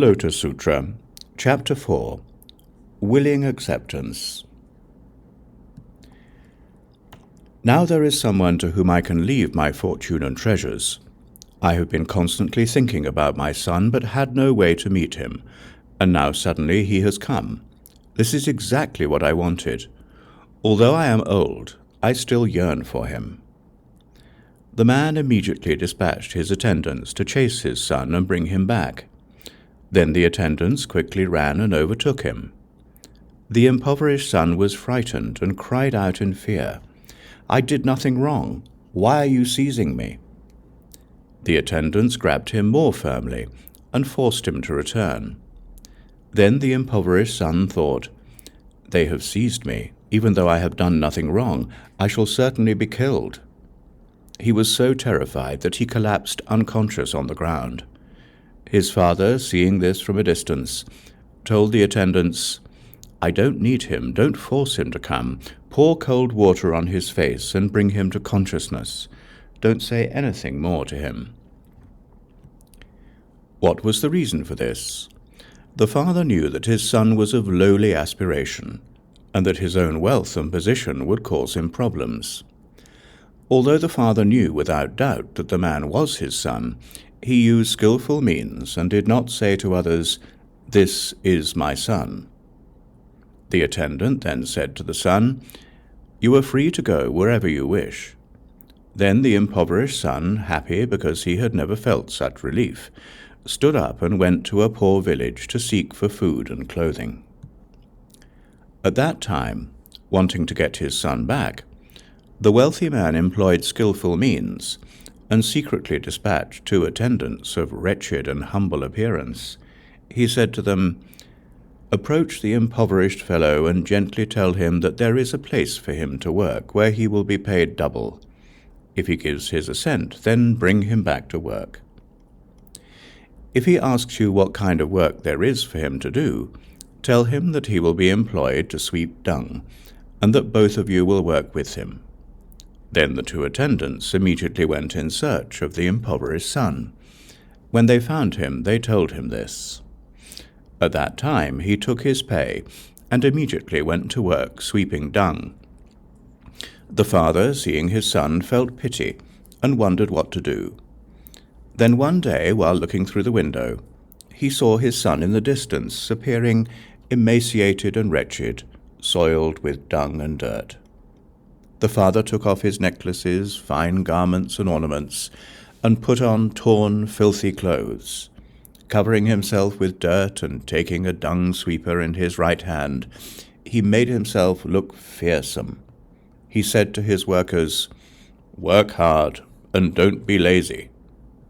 Lotus Sutra, Chapter 4, Willing Acceptance. Now there is someone to whom I can leave my fortune and treasures. I have been constantly thinking about my son, but had no way to meet him, and now suddenly he has come. This is exactly what I wanted. Although I am old, I still yearn for him. The man immediately dispatched his attendants to chase his son and bring him back. Then the attendants quickly ran and overtook him. The impoverished son was frightened and cried out in fear, "I did nothing wrong. Why are you seizing me?" The attendants grabbed him more firmly and forced him to return. Then the impoverished son thought, "They have seized me. Even though I have done nothing wrong, I shall certainly be killed." He was so terrified that he collapsed unconscious on the ground. His father, seeing this from a distance, told the attendants, "I don't need him. Don't force him to come. Pour cold water on his face and bring him to consciousness. Don't say anything more to him." What was the reason for this? The father knew that his son was of lowly aspiration, and that his own wealth and position would cause him problems. Although the father knew without doubt that the man was his son, he used skillful means and did not say to others, "This is my son." The attendant then said to the son, "You are free to go wherever you wish." Then the impoverished son, happy because he had never felt such relief, stood up and went to a poor village to seek for food and clothing. At that time, wanting to get his son back, the wealthy man employed skillful means and secretly dispatched 2 attendants of wretched and humble appearance. He said to them, "Approach the impoverished fellow and gently tell him that there is a place for him to work where he will be paid double. If he gives his assent, then bring him back to work. If he asks you what kind of work there is for him to do, tell him that he will be employed to sweep dung, and that both of you will work with him." Then the 2 attendants immediately went in search of the impoverished son. When they found him, they told him this. At that time he took his pay and immediately went to work sweeping dung. The father, seeing his son, felt pity and wondered what to do. Then one day, while looking through the window, he saw his son in the distance, appearing emaciated and wretched, soiled with dung and dirt. The father took off his necklaces, fine garments and ornaments, and put on torn, filthy clothes. Covering himself with dirt and taking a dung sweeper in his right hand, he made himself look fearsome. He said to his workers, "Work hard and don't be lazy."